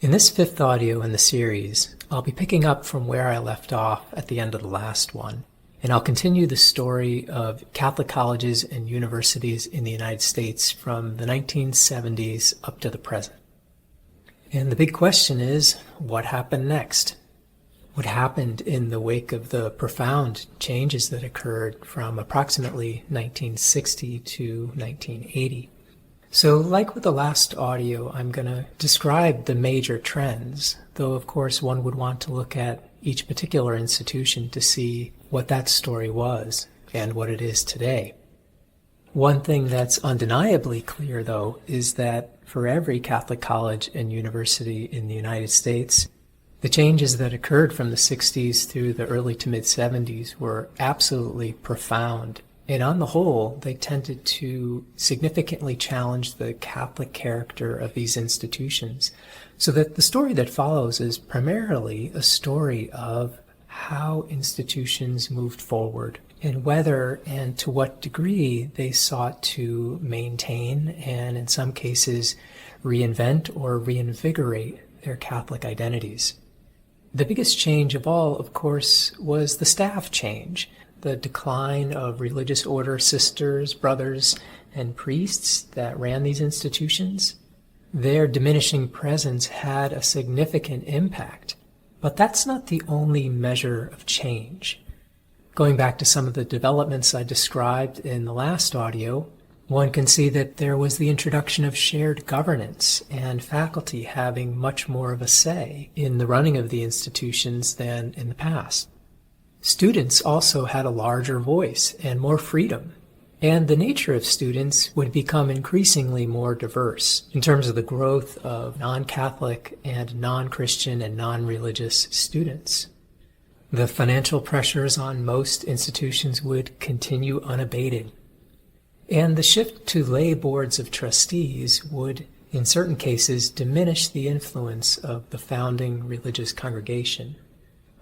In this fifth audio in the series, I'll be picking up from where I left off at the end of the last one, and I'll continue the story of Catholic colleges and universities in the United States from the 1970s up to the present. And the big question is, what happened next? What happened in the wake of the profound changes that occurred from approximately 1960 to 1980? So, like with the last audio, I'm going to describe the major trends, though of course one would want to look at each particular institution to see what that story was and what it is today. One thing that's undeniably clear, though, is that for every Catholic college and university in the United States, the changes that occurred from the 60s through the early to mid-70s were absolutely profound. And on the whole, they tended to significantly challenge the Catholic character of these institutions, so that the story that follows is primarily a story of how institutions moved forward and whether and to what degree they sought to maintain and, in some cases, reinvent or reinvigorate their Catholic identities. The biggest change of all, of course, was the staff change. The decline of religious order sisters, brothers, and priests that ran these institutions. Their diminishing presence had a significant impact, but that's not the only measure of change. Going back to some of the developments I described in the last audio, one can see that there was the introduction of shared governance and faculty having much more of a say in the running of the institutions than in the past. Students also had a larger voice and more freedom, and the nature of students would become increasingly more diverse in terms of the growth of non-Catholic and non-Christian and non-religious students. The financial pressures on most institutions would continue unabated, and the shift to lay boards of trustees would, in certain cases, diminish the influence of the founding religious congregation.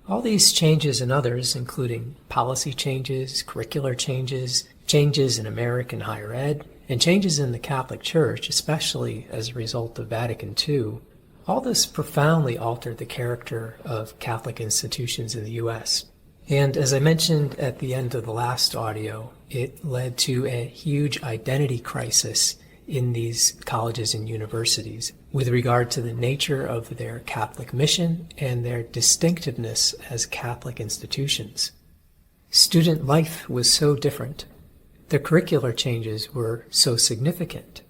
All these changes and others, including policy changes, curricular changes, changes in American higher ed, and changes in the Catholic Church, especially as a result of Vatican II, all this profoundly altered the character of Catholic institutions in the U.S. And as I mentioned at the end of the last audio, it led to a huge identity crisis in these colleges and universities with regard to the nature of their Catholic mission and their distinctiveness as Catholic institutions. Student life was so different. The curricular changes were so significant.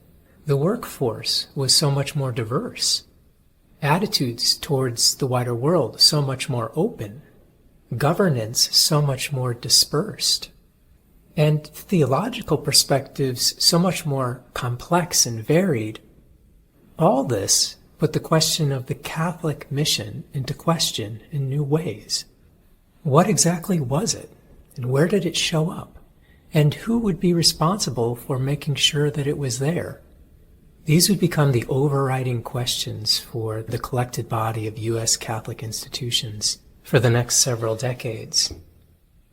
The workforce was so much more diverse. Attitudes towards the wider world so much more open. Governance so much more dispersed. And theological perspectives so much more complex and varied. All this put the question of the Catholic mission into question in new ways. What exactly was it? And where did it show up? And who would be responsible for making sure that it was there? These would become the overriding questions for the collected body of U.S. Catholic institutions for the next several decades.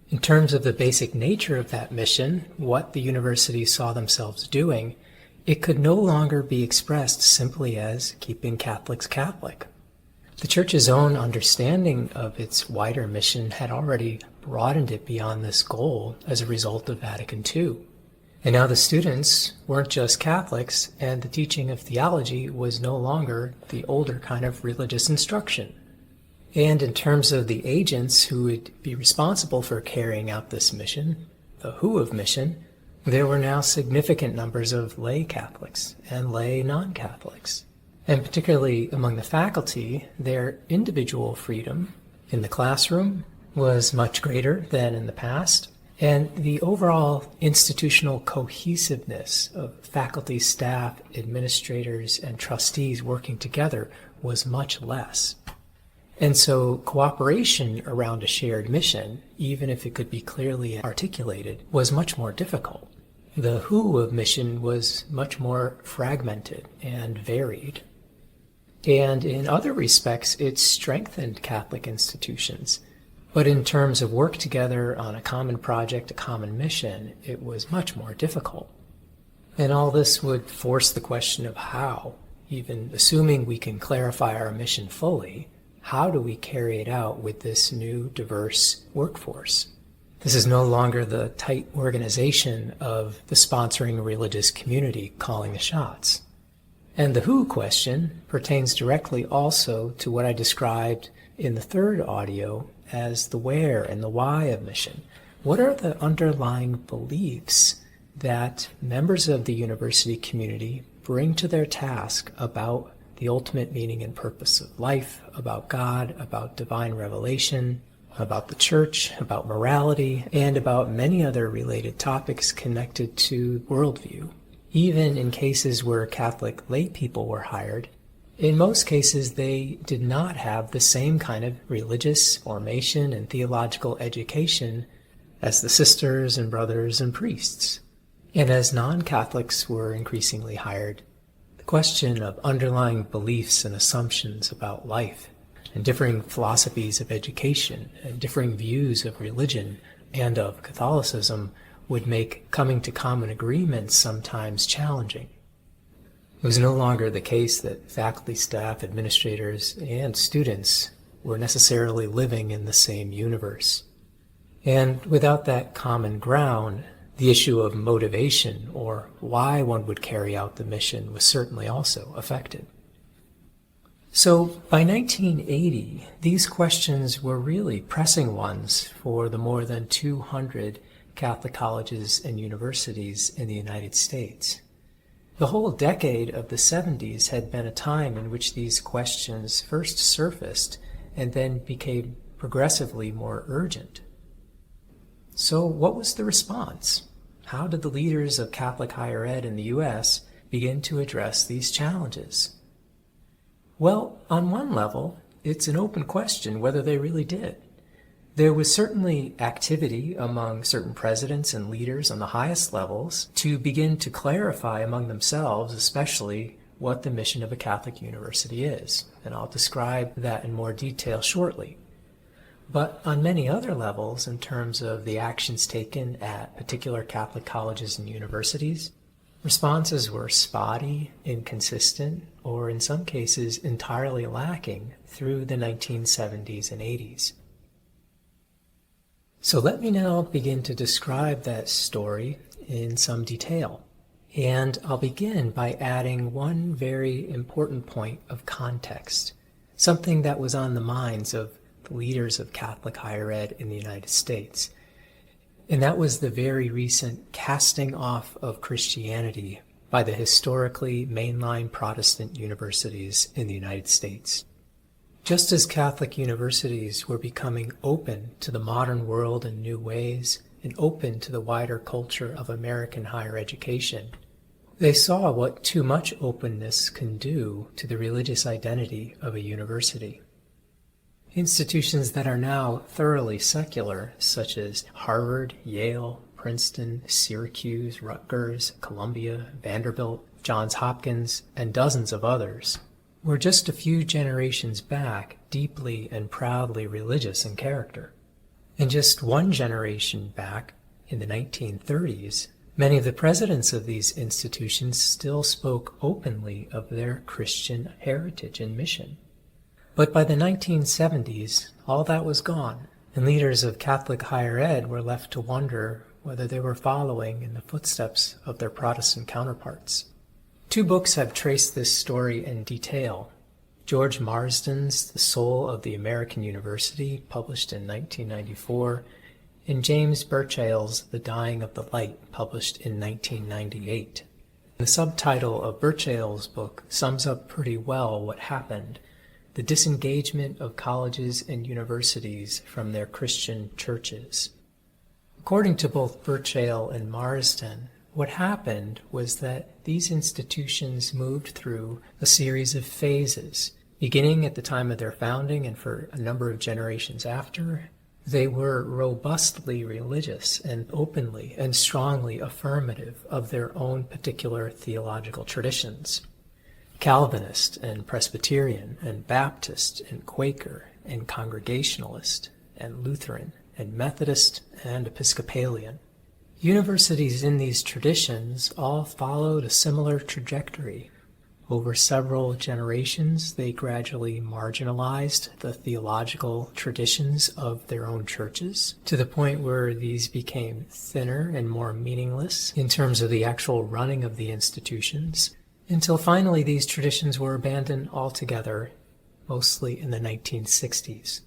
In terms of the basic nature of that mission, what the universities saw themselves doing, it could no longer be expressed simply as keeping Catholics Catholic. The Church's own understanding of its wider mission had already broadened it beyond this goal as a result of Vatican II. And now the students weren't just Catholics, and the teaching of theology was no longer the older kind of religious instruction. And in terms of the agents who would be responsible for carrying out this mission, the who of mission, there were now significant numbers of lay Catholics and lay non-Catholics. And particularly among the faculty, their individual freedom in the classroom was much greater than in the past, and the overall institutional cohesiveness of faculty, staff, administrators, and trustees working together was much less. And so cooperation around a shared mission, even if it could be clearly articulated, was much more difficult. The who of mission was much more fragmented and varied. And in other respects, it strengthened Catholic institutions. But in terms of work together on a common project, a common mission, it was much more difficult. And all this would force the question of how. even assuming we can clarify our mission fully, how do we carry it out with this new diverse workforce? This is no longer the tight organization of the sponsoring religious community calling the shots. And the who question pertains directly also to what I described in the third audio as the where and the why of mission. What are the underlying beliefs that members of the university community bring to their task about the ultimate meaning and purpose of life, about God, about divine revelation, about the church, about morality, and about many other related topics connected to worldview? Even in cases where Catholic lay people were hired, in most cases they did not have the same kind of religious formation and theological education as the sisters and brothers and priests. And as non-Catholics were increasingly hired, the question of underlying beliefs and assumptions about life, and differing philosophies of education, and differing views of religion and of Catholicism would make coming to common agreements sometimes challenging. It was no longer the case that faculty, staff, administrators, and students were necessarily living in the same universe. And without that common ground, the issue of motivation, or why one would carry out the mission, was certainly also affected. So by 1980, these questions were really pressing ones for the more than 200 Catholic colleges and universities in the United States. The whole decade of the 70s had been a time in which these questions first surfaced and then became progressively more urgent. So what was the response? How did the leaders of Catholic higher ed in the U.S. begin to address these challenges? Well, on one level, it's an open question whether they really did. There was certainly activity among certain presidents and leaders on the highest levels to begin to clarify among themselves, especially, what the mission of a Catholic university is. And I'll describe that in more detail shortly. But on many other levels, in terms of the actions taken at particular Catholic colleges and universities, responses were spotty, inconsistent, or in some cases entirely lacking through the 1970s and 80s. So let me now begin to describe that story in some detail. And I'll begin by adding one very important point of context, something that was on the minds of the leaders of Catholic higher ed in the United States. And that was the very recent casting off of Christianity by the historically mainline Protestant universities in the United States. Just as Catholic universities were becoming open to the modern world in new ways and open to the wider culture of American higher education, they saw what too much openness can do to the religious identity of a university. Institutions that are now thoroughly secular, such as Harvard, Yale, Princeton, Syracuse, Rutgers, Columbia, Vanderbilt, Johns Hopkins, and dozens of others, were just a few generations back deeply and proudly religious in character. And just one generation back, in the 1930s, many of the presidents of these institutions still spoke openly of their Christian heritage and mission. But by the 1970s, all that was gone, and leaders of Catholic higher ed were left to wonder whether they were following in the footsteps of their Protestant counterparts. Two books have traced this story in detail. George Marsden's The Soul of the American University, published in 1994, and James Burchell's The Dying of the Light, published in 1998. The subtitle of Burchell's book sums up pretty well what happened: the disengagement of colleges and universities from their Christian churches. According to both Burchell and Marsden, what happened was that these institutions moved through a series of phases. Beginning at the time of their founding and for a number of generations after, they were robustly religious and openly and strongly affirmative of their own particular theological traditions. Calvinist and Presbyterian and Baptist and Quaker and Congregationalist and Lutheran and Methodist and Episcopalian. Universities in these traditions all followed a similar trajectory. Over several generations, they gradually marginalized the theological traditions of their own churches to the point where these became thinner and more meaningless in terms of the actual running of the institutions, until finally these traditions were abandoned altogether, mostly in the 1960s.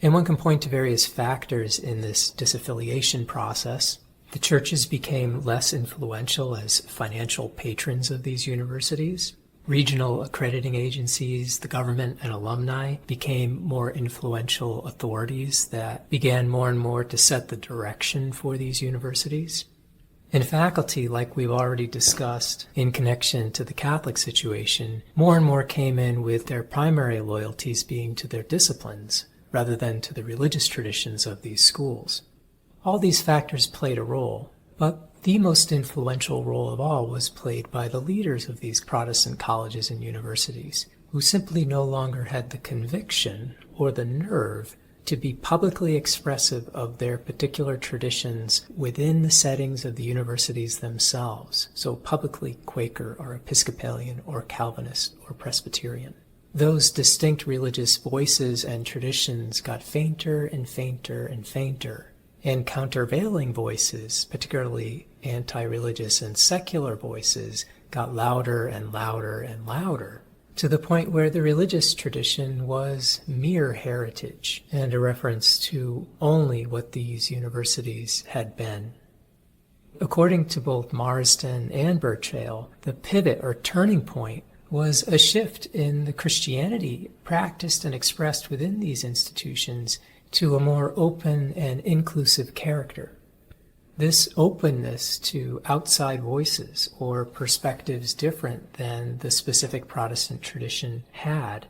And one can point to various factors in this disaffiliation process. The churches became less influential as financial patrons of these universities. Regional accrediting agencies, the government, and alumni became more influential authorities that began more and more to set the direction for these universities. And faculty, like we've already discussed in connection to the Catholic situation, more and more came in with their primary loyalties being to their disciplines rather than to the religious traditions of these schools. All these factors played a role, but the most influential role of all was played by the leaders of these Protestant colleges and universities, who simply no longer had the conviction or the nerve to be publicly expressive of their particular traditions within the settings of the universities themselves, so publicly Quaker or Episcopalian or Calvinist or Presbyterian. Those distinct religious voices and traditions got fainter and fainter and fainter, and countervailing voices, particularly anti-religious and secular voices, got louder and louder and louder, to the point where the religious tradition was mere heritage and a reference to only what these universities had been. According to both Marsden and Birchall, the pivot or turning point was a shift in the Christianity practiced and expressed within these institutions to a more open and inclusive character. This openness to outside voices or perspectives different than the specific Protestant tradition had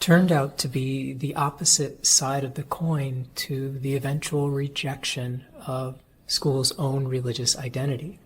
turned out to be the opposite side of the coin to the eventual rejection of school's own religious identity.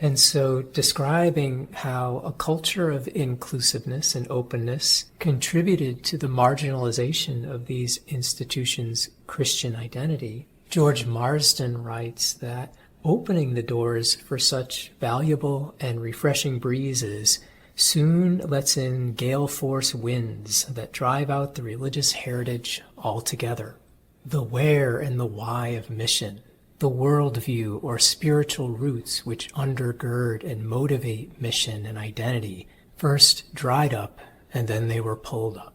And so describing how a culture of inclusiveness and openness contributed to the marginalization of these institutions' Christian identity, George Marsden writes that opening the doors for such valuable and refreshing breezes soon lets in gale force winds that drive out the religious heritage altogether. The where and the why of mission, the worldview or spiritual roots which undergird and motivate mission and identity, first dried up and then they were pulled up.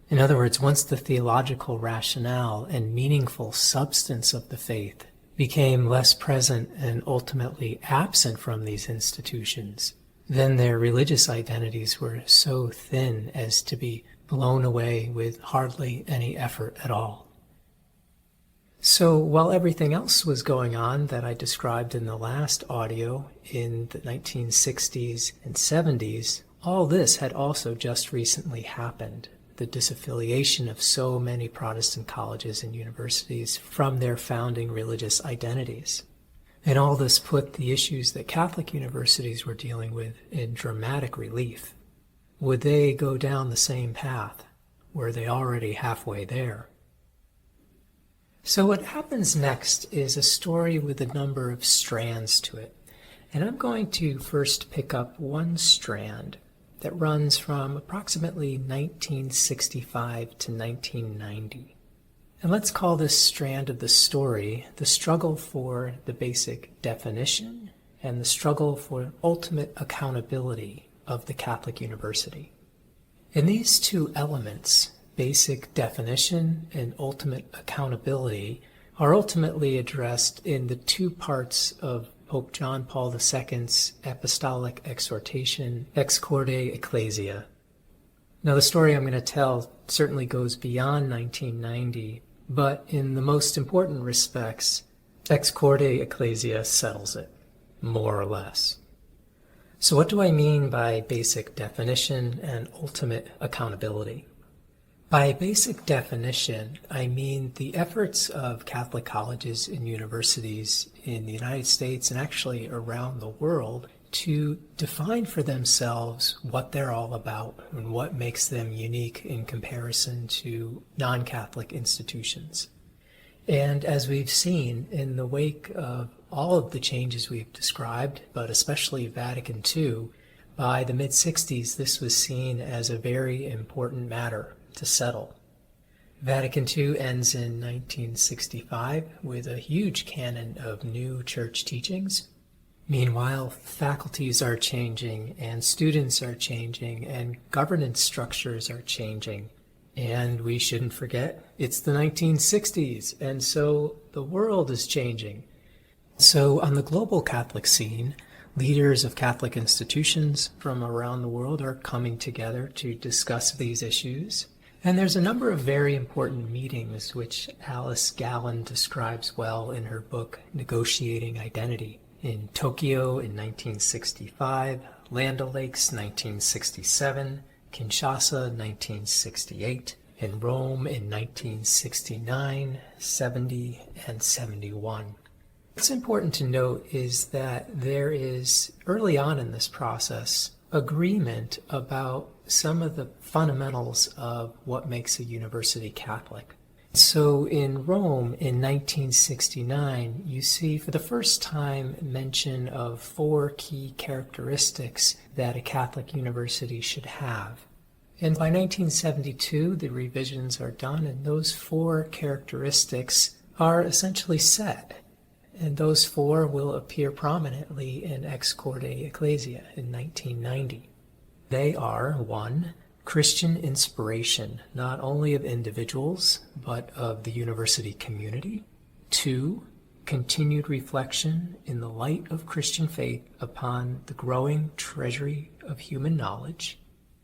In other words, once the theological rationale and meaningful substance of the faith became less present and ultimately absent from these institutions, then their religious identities were so thin as to be blown away with hardly any effort at all. So while everything else was going on that I described in the last audio in the 1960s and 70s, all this had also just recently happened. The disaffiliation of so many Protestant colleges and universities from their founding religious identities. And all this put the issues that Catholic universities were dealing with in dramatic relief. Would they go down the same path? Were they already halfway there? So what happens next is a story with a number of strands to it. And I'm going to first pick up one strand that runs from approximately 1965 to 1990. And let's call this strand of the story the struggle for the basic definition and the struggle for ultimate accountability of the Catholic University. And these two elements, basic definition and ultimate accountability, are ultimately addressed in the two parts of Pope John Paul II's apostolic exhortation, Ex Corde Ecclesia. Now, the story I'm going to tell certainly goes beyond 1990, but in the most important respects, Ex Corde Ecclesia settles it, more or less. So what do I mean by basic definition and ultimate accountability? By basic definition, I mean the efforts of Catholic colleges and universities in the United States and actually around the world to define for themselves what they're all about and what makes them unique in comparison to non-Catholic institutions. And as we've seen in the wake of all of the changes we've described, but especially Vatican II, By the mid-60s, this was seen as a very important matter to settle. Vatican II ends in 1965 with a huge canon of new church teachings. Meanwhile, faculties are changing, and students are changing, and governance structures are changing. And we shouldn't forget, it's the 1960s, and so the world is changing. So on the global Catholic scene, leaders of Catholic institutions from around the world are coming together to discuss these issues. And there's a number of very important meetings which Alice Gallen describes well in her book, Negotiating Identity. In Tokyo in 1965, Land O'Lakes 1967, Kinshasa 1968, in Rome in 1969, 70, and 71. What's important to note is that there is, early on in this process, agreement about some of the fundamentals of what makes a university Catholic. So in Rome in 1969, you see for the first time mention of 4 key characteristics that a Catholic university should have. And by 1972, the revisions are done, and those 4 characteristics are essentially set. And those 4 will appear prominently in Ex Corde Ecclesia in 1990. They are, 1, Christian inspiration, not only of individuals, but of the university community. 2, continued reflection in the light of Christian faith upon the growing treasury of human knowledge.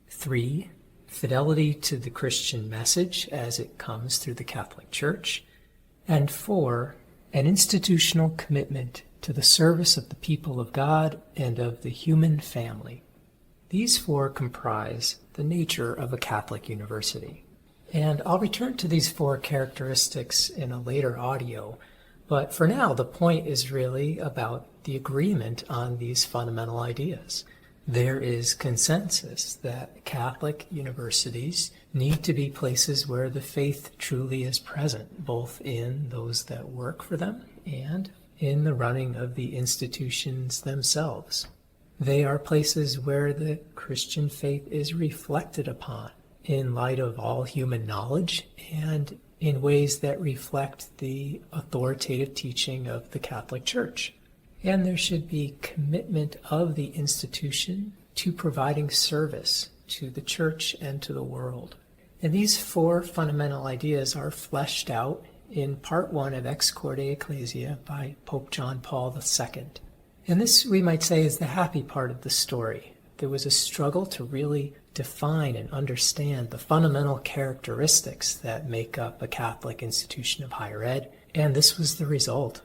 3, fidelity to the Christian message as it comes through the Catholic Church. And 4, an institutional commitment to the service of the people of God and of the human family. These 4 comprise the nature of a Catholic university. And I'll return to these 4 characteristics in a later audio, but for now the point is really about the agreement on these fundamental ideas. There is consensus that Catholic universities need to be places where the faith truly is present, both in those that work for them and in the running of the institutions themselves. They are places where the Christian faith is reflected upon in light of all human knowledge and in ways that reflect the authoritative teaching of the Catholic Church. And there should be commitment of the institution to providing service to the Church and to the world. And these 4 fundamental ideas are fleshed out in Part 1 of Ex Corde Ecclesia by Pope John Paul II. And this, we might say, is the happy part of the story. There was a struggle to really define and understand the fundamental characteristics that make up a Catholic institution of higher ed, and this was the result.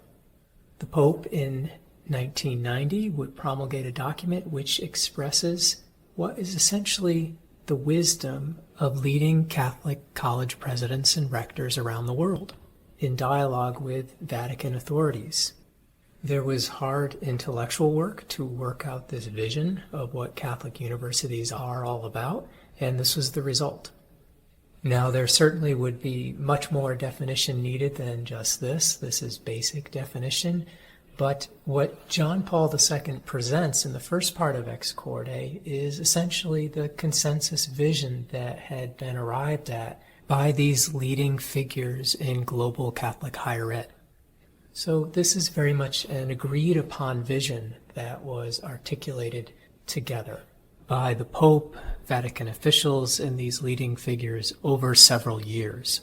The Pope in 1990 would promulgate a document which expresses what is essentially the wisdom of leading Catholic college presidents and rectors around the world in dialogue with Vatican authorities. There was hard intellectual work to work out this vision of what Catholic universities are all about, and this was the result. Now, there certainly would be much more definition needed than just this. This is basic definition. But what John Paul II presents in the first part of Ex Corde is essentially the consensus vision that had been arrived at by these leading figures in global Catholic higher ed. So this is very much an agreed upon vision that was articulated together by the Pope, Vatican officials, and these leading figures over several years.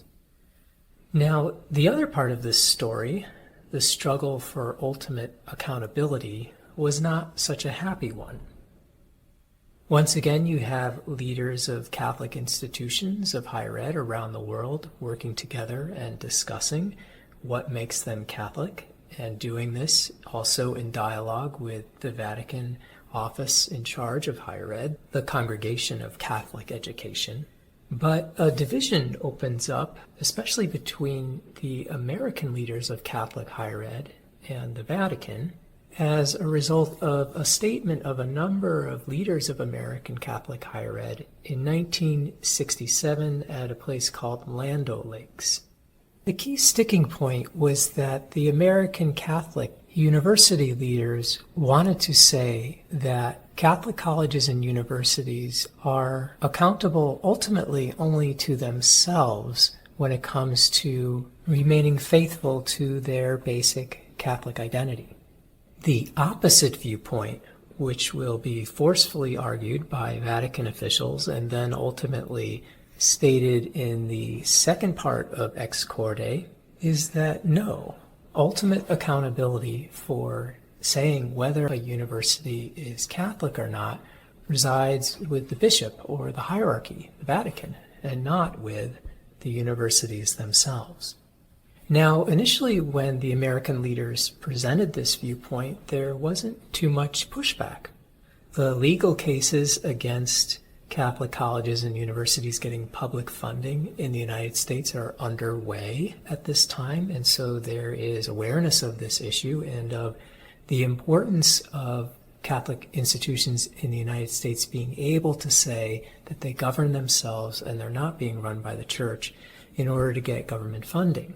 Now, the other part of this story, the struggle for ultimate accountability, was not such a happy one. Once again, you have leaders of Catholic institutions of higher ed around the world working together and discussing what makes them Catholic, and doing this also in dialogue with the Vatican office in charge of higher ed, the Congregation of Catholic Education. But a division opens up, especially between the American leaders of Catholic higher ed and the Vatican, as a result of a statement of a number of leaders of American Catholic higher ed in 1967 at a place called Land O'Lakes. The key sticking point was that the American Catholic university leaders wanted to say that Catholic colleges and universities are accountable ultimately only to themselves when it comes to remaining faithful to their basic Catholic identity. The opposite viewpoint, which will be forcefully argued by Vatican officials and then ultimately stated in the second part of Ex Corde, is that no, ultimate accountability for saying whether a university is Catholic or not resides with the bishop or the hierarchy, the Vatican, and not with the universities themselves. Now, initially when the American leaders presented this viewpoint, there wasn't too much pushback. The legal cases against Catholic colleges and universities getting public funding in the United States are underway at this time, and so there is awareness of this issue and of the importance of Catholic institutions in the United States being able to say that they govern themselves and they're not being run by the church in order to get government funding.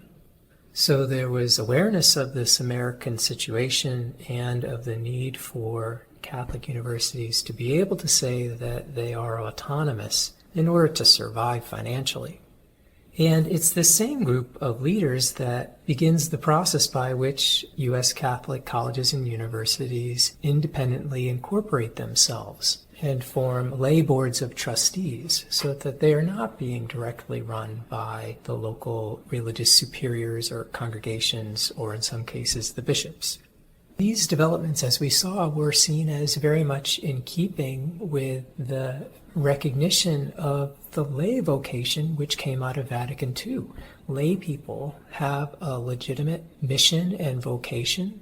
So there was awareness of this American situation and of the need for Catholic universities to be able to say that they are autonomous in order to survive financially. And it's the same group of leaders that begins the process by which U.S. Catholic colleges and universities independently incorporate themselves and form lay boards of trustees so that they are not being directly run by the local religious superiors or congregations, or in some cases the bishops. These developments, as we saw, were seen as very much in keeping with the recognition of the lay vocation which came out of Vatican II. Lay people have a legitimate mission and vocation.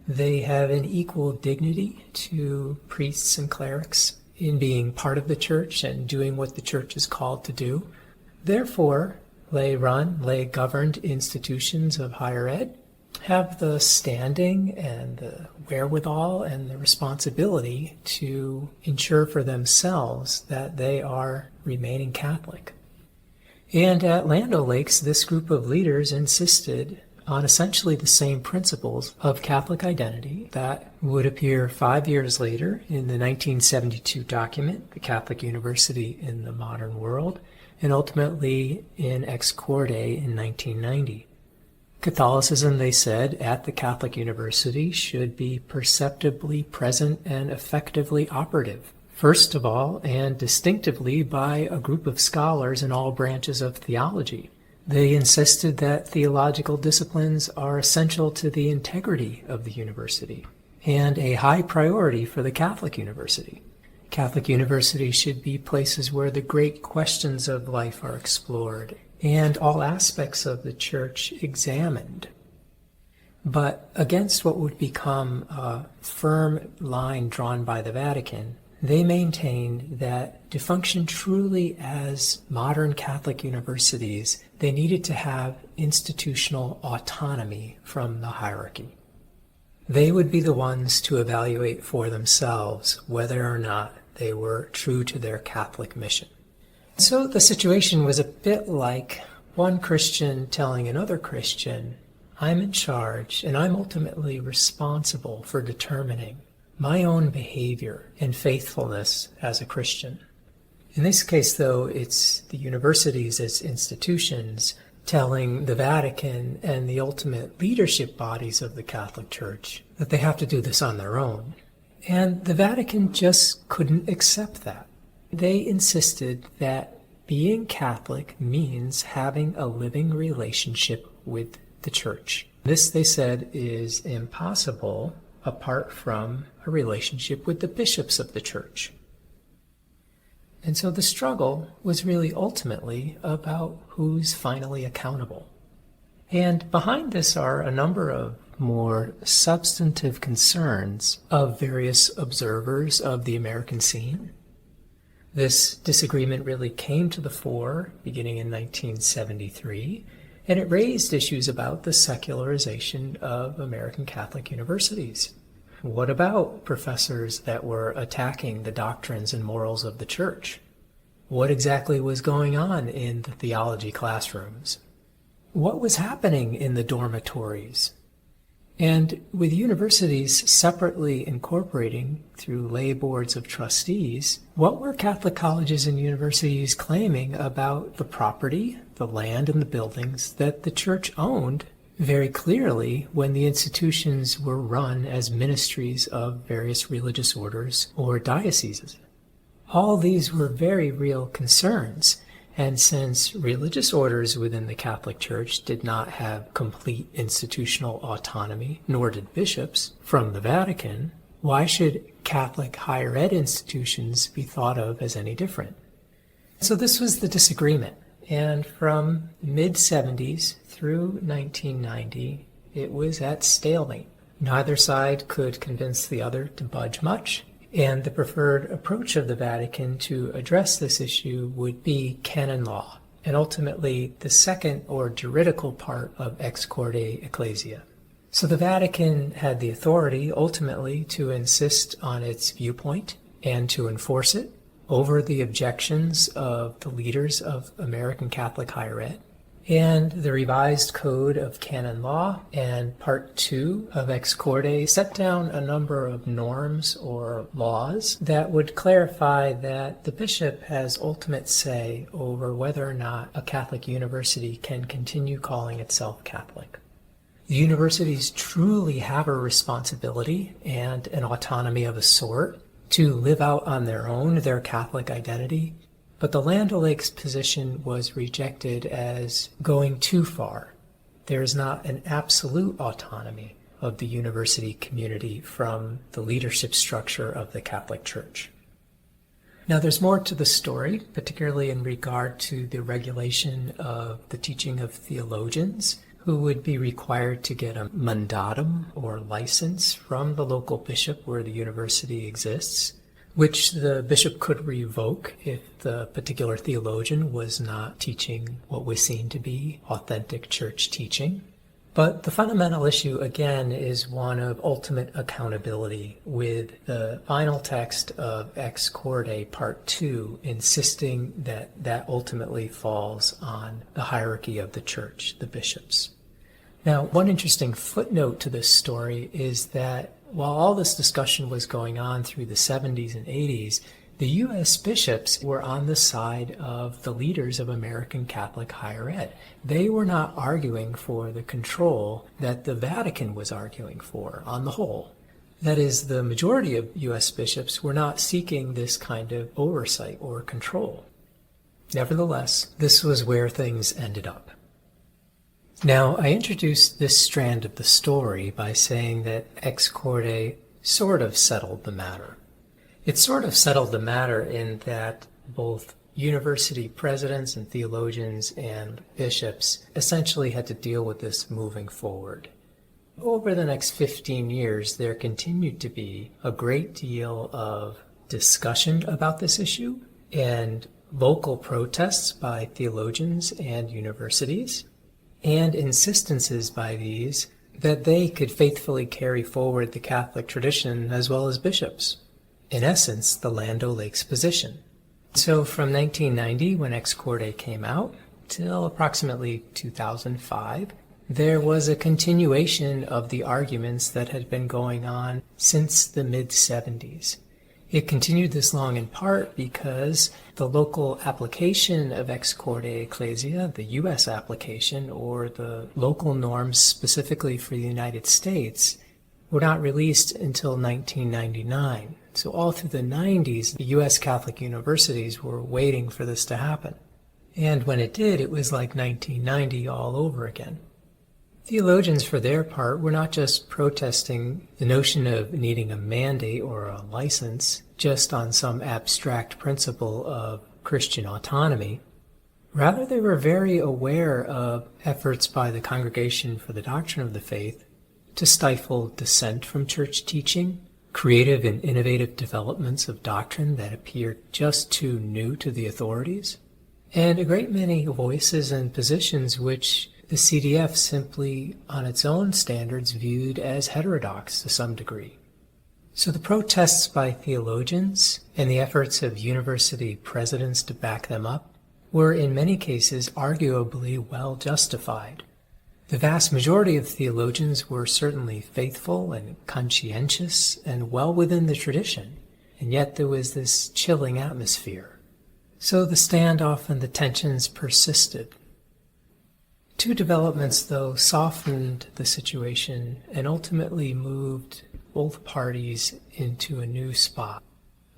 They have an equal dignity to priests and clerics in being part of the church and doing what the church is called to do. Therefore, lay-run, lay-governed institutions of higher ed have the standing and the wherewithal and the responsibility to ensure for themselves that they are remaining Catholic. And at Land O'Lakes, this group of leaders insisted on essentially the same principles of Catholic identity that would appear 5 years later in the 1972 document, The Catholic University in the Modern World, and ultimately in Ex Corde in 1990. Catholicism, they said, at the Catholic University should be perceptibly present and effectively operative, first of all and distinctively by a group of scholars in all branches of theology. They insisted that theological disciplines are essential to the integrity of the university and a high priority for the Catholic University. Catholic universities should be places where the great questions of life are explored and all aspects of the church examined. But against what would become a firm line drawn by the Vatican, they maintained that to function truly as modern Catholic universities, they needed to have institutional autonomy from the hierarchy. They would be the ones to evaluate for themselves whether or not they were true to their Catholic mission. So the situation was a bit like one Christian telling another Christian, I'm in charge and I'm ultimately responsible for determining my own behavior and faithfulness as a Christian. In this case, though, it's the universities as institutions telling the Vatican and the ultimate leadership bodies of the Catholic Church that they have to do this on their own. And the Vatican just couldn't accept that. They insisted that being Catholic means having a living relationship with the Church. This, they said, is impossible apart from a relationship with the bishops of the Church. And so the struggle was really ultimately about who's finally accountable. And behind this are a number of more substantive concerns of various observers of the American scene. This disagreement really came to the fore beginning in 1973, and it raised issues about the secularization of American Catholic universities. What about professors that were attacking the doctrines and morals of the Church? What exactly was going on in the theology classrooms? What was happening in the dormitories? And with universities separately incorporating through lay boards of trustees, what were Catholic colleges and universities claiming about the property, the land, and the buildings that the church owned very clearly when the institutions were run as ministries of various religious orders or dioceses? All these were very real concerns. And since religious orders within the Catholic Church did not have complete institutional autonomy, nor did bishops, from the Vatican, why should Catholic higher ed institutions be thought of as any different? So this was the disagreement. And from the mid-70s through 1990, it was at stalemate. Neither side could convince the other to budge much. And the preferred approach of the Vatican to address this issue would be canon law, and ultimately the second or juridical part of ex corde ecclesia. So the Vatican had the authority ultimately to insist on its viewpoint and to enforce it over the objections of the leaders of American Catholic higher ed. And the revised Code of Canon Law and Part 2 of Ex Corde set down a number of norms or laws that would clarify that the bishop has ultimate say over whether or not a Catholic university can continue calling itself Catholic. The universities truly have a responsibility and an autonomy of a sort to live out on their own their Catholic identity. But the Land O'Lakes position was rejected as going too far. There is not an absolute autonomy of the university community from the leadership structure of the Catholic Church. Now there's more to the story, particularly in regard to the regulation of the teaching of theologians who would be required to get a mandatum or license from the local bishop where the university exists, which the bishop could revoke if the particular theologian was not teaching what was seen to be authentic church teaching. But the fundamental issue, again, is one of ultimate accountability, with the final text of Ex Corde Part 2 insisting that that ultimately falls on the hierarchy of the church, the bishops. Now, one interesting footnote to this story is that while all this discussion was going on through the 70s and 80s, the U.S. bishops were on the side of the leaders of American Catholic higher ed. They were not arguing for the control that the Vatican was arguing for on the whole. That is, the majority of U.S. bishops were not seeking this kind of oversight or control. Nevertheless, this was where things ended up. Now, I introduced this strand of the story by saying that Ex Corde sort of settled the matter. It sort of settled the matter in that both university presidents and theologians and bishops essentially had to deal with this moving forward. Over the next 15 years, there continued to be a great deal of discussion about this issue and vocal protests by theologians and universities, and insistences by these that they could faithfully carry forward the Catholic tradition as well as bishops. In essence, the Land O'Lakes position. So from 1990, when Ex Corde came out, till approximately 2005, there was a continuation of the arguments that had been going on since the mid-70s. It continued this long in part because the local application of Ex Corde Ecclesia, the U.S. application, or the local norms specifically for the United States, were not released until 1999. So all through the 90s, the U.S. Catholic universities were waiting for this to happen. And when it did, it was like 1990 all over again. Theologians, for their part, were not just protesting the notion of needing a mandate or a license just on some abstract principle of Christian autonomy. Rather, they were very aware of efforts by the Congregation for the Doctrine of the Faith to stifle dissent from church teaching, creative and innovative developments of doctrine that appeared just too new to the authorities, and a great many voices and positions which the CDF simply, on its own standards, viewed as heterodox to some degree. So the protests by theologians and the efforts of university presidents to back them up were in many cases arguably well justified. The vast majority of theologians were certainly faithful and conscientious and well within the tradition, and yet there was this chilling atmosphere. So the standoff and the tensions persisted. Two developments, though, softened the situation and ultimately moved both parties into a new spot.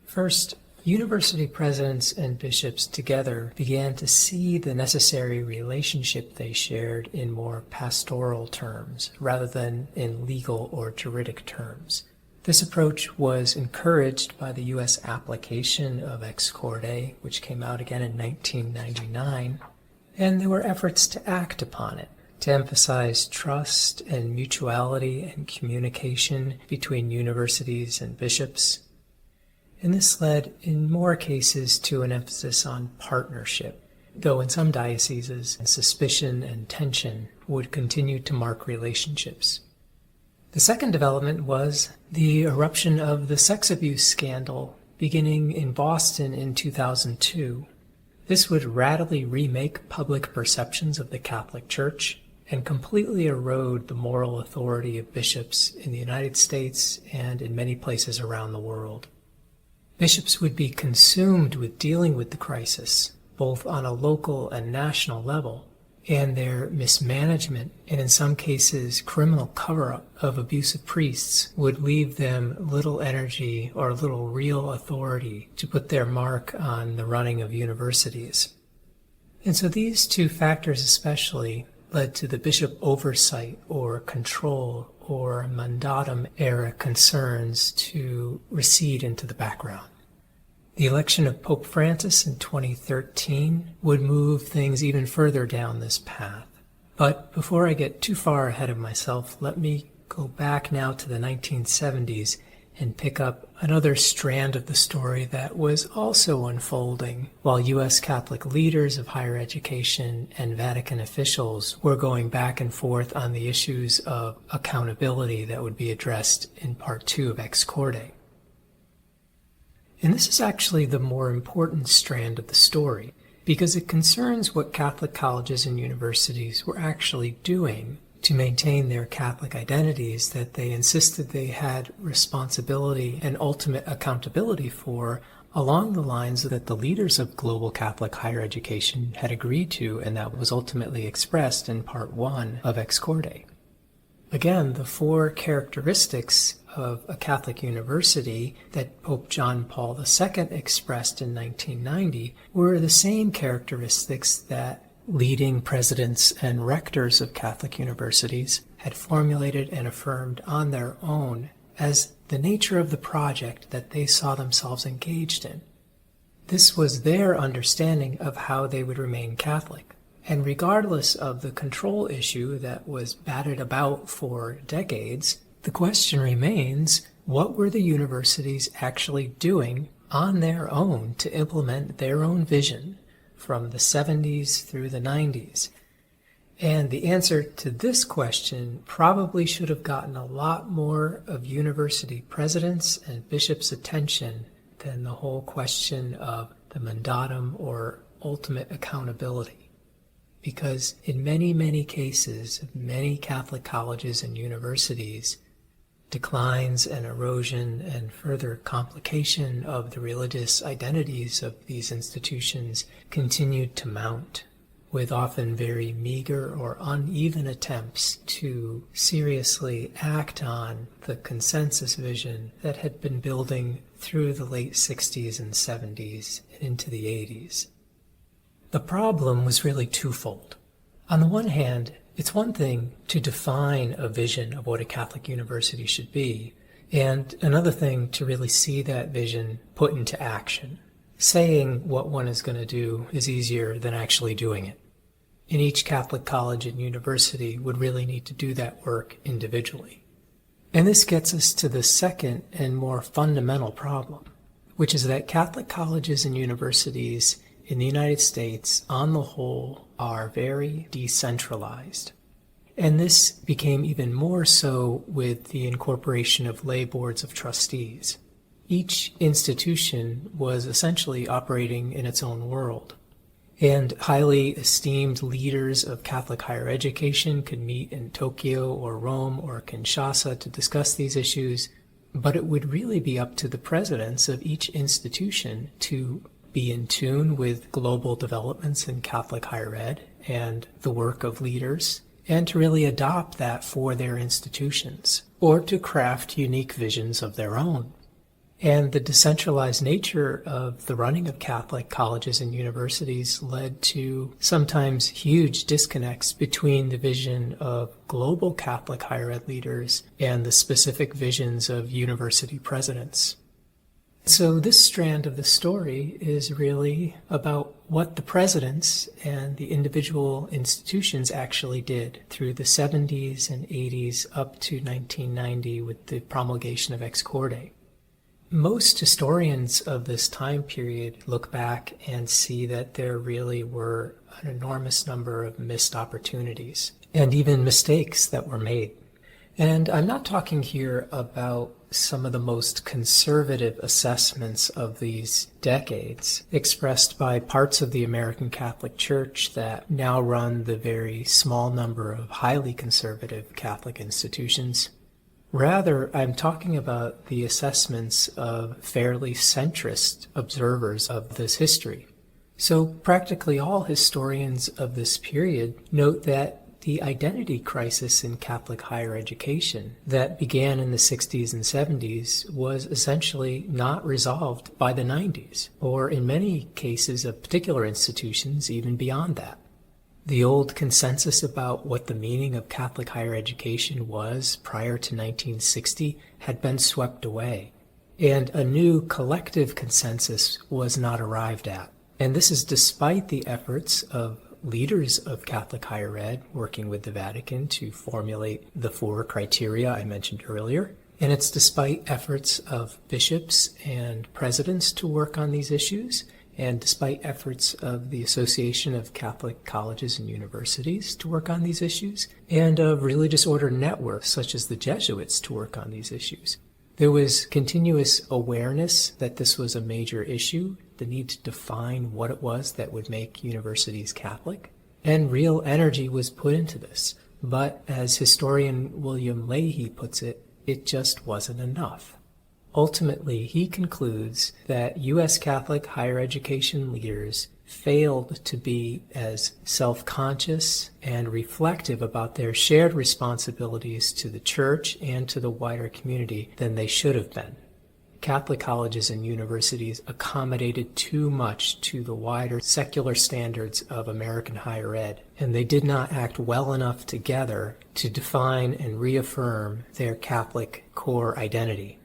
First, university presidents and bishops together began to see the necessary relationship they shared in more pastoral terms rather than in legal or juridic terms. This approach was encouraged by the U.S. application of Ex Corde, which came out again in 1999, and there were efforts to act upon it, to emphasize trust and mutuality and communication between universities and bishops. And this led, in more cases, to an emphasis on partnership, though in some dioceses, suspicion and tension would continue to mark relationships. The second development was the eruption of the sex abuse scandal beginning in Boston in 2002. This would radically remake public perceptions of the Catholic Church and completely erode the moral authority of bishops in the United States and in many places around the world. Bishops would be consumed with dealing with the crisis, both on a local and national level, and their mismanagement, and in some cases criminal cover-up of abusive priests, would leave them little energy or little real authority to put their mark on the running of universities. And so these two factors especially led to the bishop oversight or control or mandatum era concerns to recede into the background. The election of Pope Francis in 2013 would move things even further down this path. But before I get too far ahead of myself, let me go back now to the 1970s and pick up another strand of the story that was also unfolding while U.S. Catholic leaders of higher education and Vatican officials were going back and forth on the issues of accountability that would be addressed in Part 2 of Ex Corde. And this is actually the more important strand of the story, because it concerns what Catholic colleges and universities were actually doing to maintain their Catholic identities that they insisted they had responsibility and ultimate accountability for, along the lines that the leaders of global Catholic higher education had agreed to, and that was ultimately expressed in Part 1 of Ex Corde. Again, the four characteristics of a Catholic university that Pope John Paul II expressed in 1990 were the same characteristics that leading presidents and rectors of Catholic universities had formulated and affirmed on their own as the nature of the project that they saw themselves engaged in. This was their understanding of how they would remain Catholic. And regardless of the control issue that was batted about for decades, the question remains, what were the universities actually doing on their own to implement their own vision from the 70s through the 90s? And the answer to this question probably should have gotten a lot more of university presidents and bishops' attention than the whole question of the mandatum or ultimate accountability. Because in many, many cases, many Catholic colleges and universities, declines and erosion and further complication of the religious identities of these institutions continued to mount, with often very meager or uneven attempts to seriously act on the consensus vision that had been building through the late 60s and 70s and into the 80s. The problem was really twofold. On the one hand, it's one thing to define a vision of what a Catholic university should be, and another thing to really see that vision put into action. Saying what one is going to do is easier than actually doing it. And each Catholic college and university would really need to do that work individually. And this gets us to the second and more fundamental problem, which is that Catholic colleges and universities in the United States, on the whole, are very decentralized. And this became even more so with the incorporation of lay boards of trustees. Each institution was essentially operating in its own world. And highly esteemed leaders of Catholic higher education could meet in Tokyo or Rome or Kinshasa to discuss these issues, but it would really be up to the presidents of each institution to be in tune with global developments in Catholic higher ed and the work of leaders, and to really adopt that for their institutions, or to craft unique visions of their own. And the decentralized nature of the running of Catholic colleges and universities led to sometimes huge disconnects between the vision of global Catholic higher ed leaders and the specific visions of university presidents. So this strand of the story is really about what the presidents and the individual institutions actually did through the 70s and 80s up to 1990 with the promulgation of Ex Corde. Most historians of this time period look back and see that there really were an enormous number of missed opportunities and even mistakes that were made. And I'm not talking here about some of the most conservative assessments of these decades expressed by parts of the American Catholic Church that now run the very small number of highly conservative Catholic institutions. Rather, I'm talking about the assessments of fairly centrist observers of this history. So practically all historians of this period note that the identity crisis in Catholic higher education that began in the 60s and 70s was essentially not resolved by the 90s, or in many cases of particular institutions, even beyond that. The old consensus about what the meaning of Catholic higher education was prior to 1960 had been swept away, and a new collective consensus was not arrived at. And this is despite the efforts of leaders of Catholic higher ed working with the Vatican to formulate the 4 criteria I mentioned earlier. And it's despite efforts of bishops and presidents to work on these issues, and despite efforts of the Association of Catholic Colleges and Universities to work on these issues, and of religious order networks such as the Jesuits to work on these issues. There was continuous awareness that this was a major issue, the need to define what it was that would make universities Catholic, and real energy was put into this. But as historian William Leahy puts it, it just wasn't enough. Ultimately, he concludes that U.S. Catholic higher education leaders failed to be as self-conscious and reflective about their shared responsibilities to the church and to the wider community than they should have been. Catholic colleges and universities accommodated too much to the wider secular standards of American higher ed, and they did not act well enough together to define and reaffirm their Catholic core identity.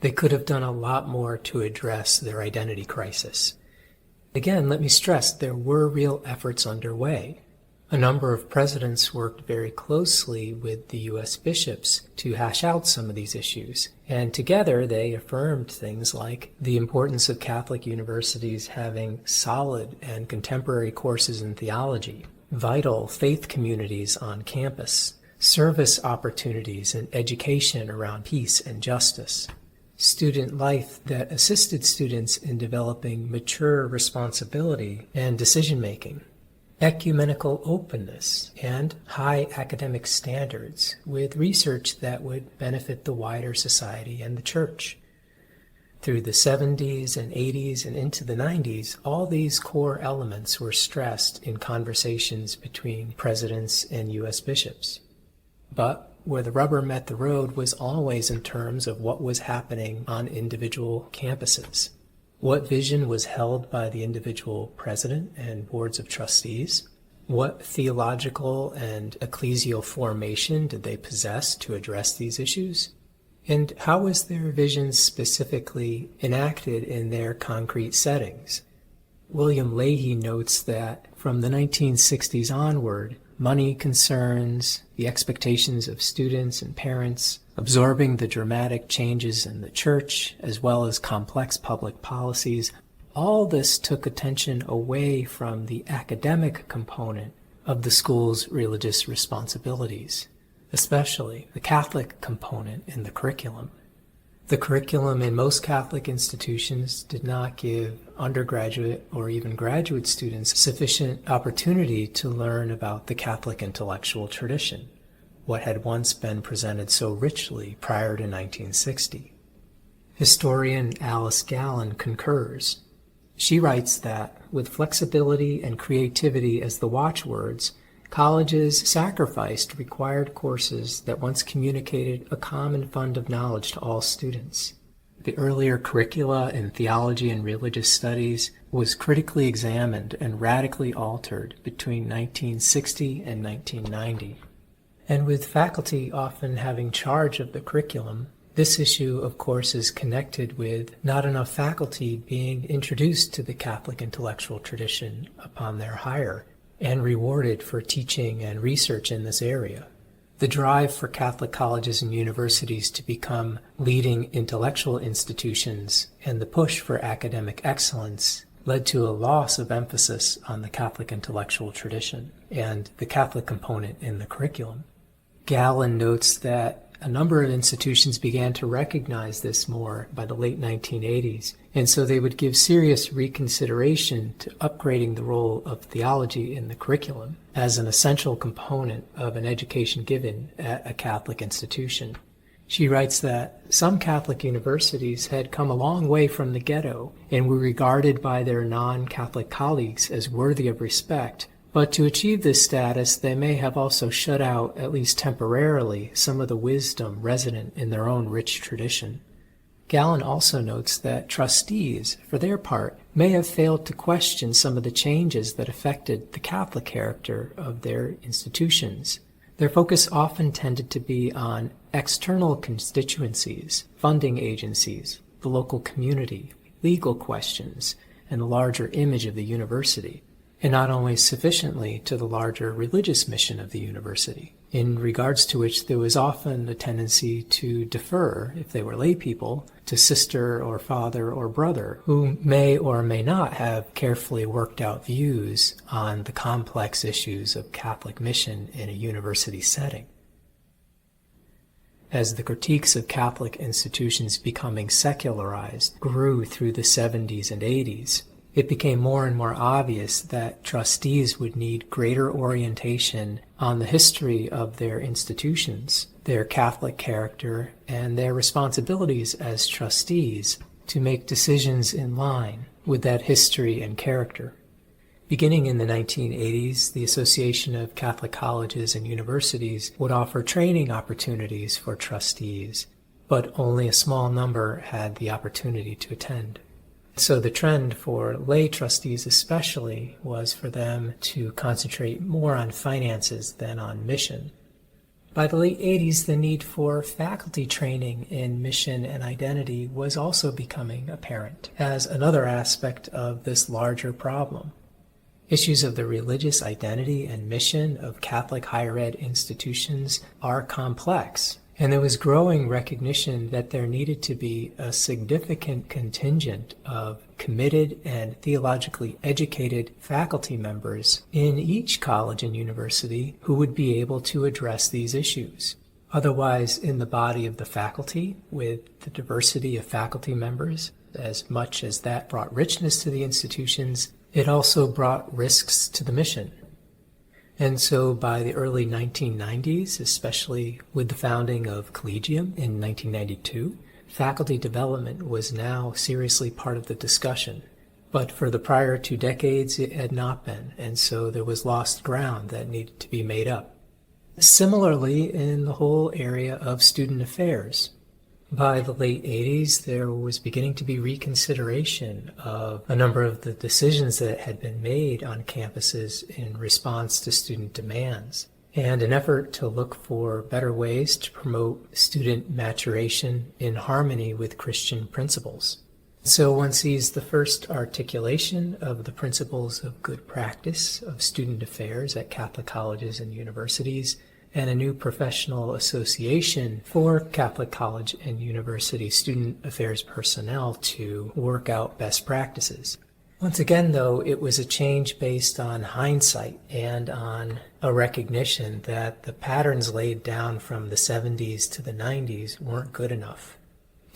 They could have done a lot more to address their identity crisis. Again, let me stress, there were real efforts underway. A number of presidents worked very closely with the U.S. bishops to hash out some of these issues, and together they affirmed things like the importance of Catholic universities having solid and contemporary courses in theology, vital faith communities on campus, service opportunities and education around peace and justice, student life that assisted students in developing mature responsibility and decision-making, ecumenical openness, and high academic standards with research that would benefit the wider society and the church. Through the 70s and 80s and into the 90s, all these core elements were stressed in conversations between presidents and U.S. bishops. But where the rubber met the road was always in terms of what was happening on individual campuses. What vision was held by the individual president and boards of trustees? What theological and ecclesial formation did they possess to address these issues? And how was their vision specifically enacted in their concrete settings? William Leahy notes that from the 1960s onward, money concerns, the expectations of students and parents, absorbing the dramatic changes in the church, as well as complex public policies, all this took attention away from the academic component of the school's religious responsibilities, especially the Catholic component in the curriculum. The curriculum in most Catholic institutions did not give undergraduate or even graduate students sufficient opportunity to learn about the Catholic intellectual tradition, what had once been presented so richly prior to 1960. Historian Alice Gallen concurs. She writes that, with flexibility and creativity as the watchwords, colleges sacrificed required courses that once communicated a common fund of knowledge to all students. The earlier curricula in theology and religious studies was critically examined and radically altered between 1960 and 1990. And with faculty often having charge of the curriculum, this issue, of course, is connected with not enough faculty being introduced to the Catholic intellectual tradition upon their hire and rewarded for teaching and research in this area. The drive for Catholic colleges and universities to become leading intellectual institutions and the push for academic excellence led to a loss of emphasis on the Catholic intellectual tradition and the Catholic component in the curriculum. Gallen notes that a number of institutions began to recognize this more by the late 1980s, and so they would give serious reconsideration to upgrading the role of theology in the curriculum as an essential component of an education given at a Catholic institution. She writes that some Catholic universities had come a long way from the ghetto and were regarded by their non-Catholic colleagues as worthy of respect. But to achieve this status, they may have also shut out, at least temporarily, some of the wisdom resident in their own rich tradition. Gallen also notes that trustees, for their part, may have failed to question some of the changes that affected the Catholic character of their institutions. Their focus often tended to be on external constituencies, funding agencies, the local community, legal questions, and the larger image of the university, and not always sufficiently to the larger religious mission of the university, in regards to which there was often a tendency to defer, if they were lay people, to sister or father or brother, who may or may not have carefully worked out views on the complex issues of Catholic mission in a university setting. As the critiques of Catholic institutions becoming secularized grew through the 70s and 80s, it became more and more obvious that trustees would need greater orientation on the history of their institutions, their Catholic character, and their responsibilities as trustees to make decisions in line with that history and character. Beginning in the 1980s, the Association of Catholic Colleges and Universities would offer training opportunities for trustees, but only a small number had the opportunity to attend. So the trend for lay trustees especially was for them to concentrate more on finances than on mission. By the late 80s, the need for faculty training in mission and identity was also becoming apparent as another aspect of this larger problem. Issues of the religious identity and mission of Catholic higher ed institutions are complex, and there was growing recognition that there needed to be a significant contingent of committed and theologically educated faculty members in each college and university who would be able to address these issues. Otherwise, in the body of the faculty, with the diversity of faculty members, as much as that brought richness to the institutions, it also brought risks to the mission. And so by the early 1990s, especially with the founding of Collegium in 1992, faculty development was now seriously part of the discussion. But for the prior 2 decades, it had not been, and so there was lost ground that needed to be made up. Similarly, in the whole area of student affairs, by the late 80s, there was beginning to be reconsideration of a number of the decisions that had been made on campuses in response to student demands, and an effort to look for better ways to promote student maturation in harmony with Christian principles. So one sees the first articulation of the principles of good practice of student affairs at Catholic colleges and universities, and a new professional association for Catholic college and university student affairs personnel to work out best practices. Once again, though, it was a change based on hindsight and on a recognition that the patterns laid down from the 70s to the 90s weren't good enough.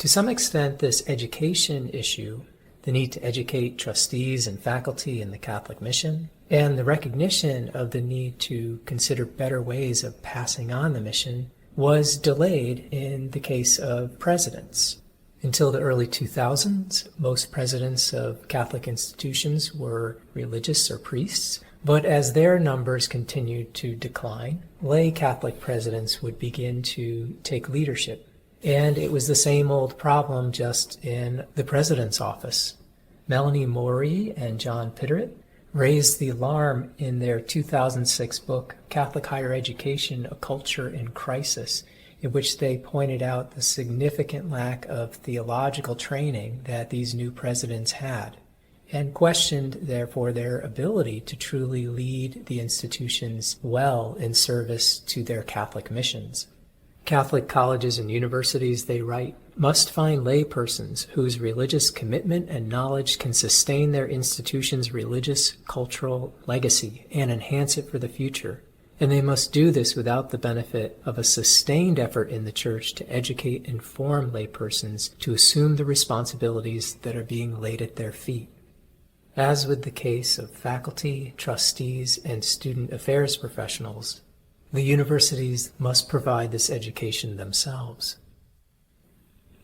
To some extent, this education issue, the need to educate trustees and faculty in the Catholic mission, and the recognition of the need to consider better ways of passing on the mission, was delayed in the case of presidents. Until the early 2000s, most presidents of Catholic institutions were religious or priests, but as their numbers continued to decline, lay Catholic presidents would begin to take leadership. And it was the same old problem, just in the president's office. Melanie Morey and John Pitteritt raised the alarm in their 2006 book, Catholic Higher Education, A Culture in Crisis, in which they pointed out the significant lack of theological training that these new presidents had, and questioned, therefore, their ability to truly lead the institutions well in service to their Catholic missions. Catholic colleges and universities, they write, must find laypersons whose religious commitment and knowledge can sustain their institution's religious, cultural legacy and enhance it for the future. And they must do this without the benefit of a sustained effort in the Church to educate and form laypersons to assume the responsibilities that are being laid at their feet. As with the case of faculty, trustees, and student affairs professionals, the universities must provide this education themselves.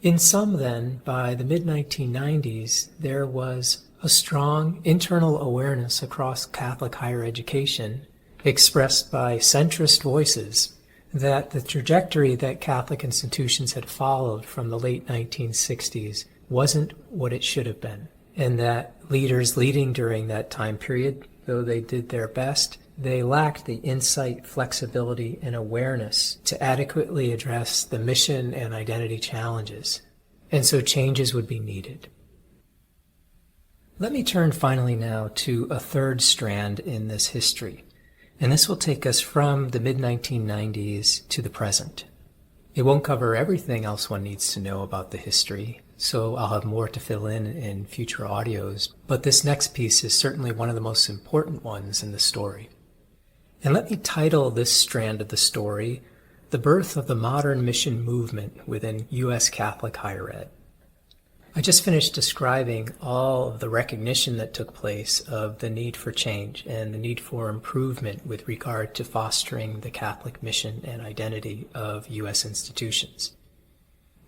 In sum, then, by the mid-1990s, there was a strong internal awareness across Catholic higher education, expressed by centrist voices, that the trajectory that Catholic institutions had followed from the late 1960s wasn't what it should have been, and that leaders leading during that time period, though they did their best, they lacked the insight, flexibility, and awareness to adequately address the mission and identity challenges, and so changes would be needed. Let me turn finally now to a third strand in this history, and this will take us from the mid-1990s to the present. It won't cover everything else one needs to know about the history, so I'll have more to fill in future audios, but this next piece is certainly one of the most important ones in the story. And let me title this strand of the story, The Birth of the Modern Mission Movement Within U.S. Catholic Higher Ed. I just finished describing all of the recognition that took place of the need for change and the need for improvement with regard to fostering the Catholic mission and identity of U.S. institutions.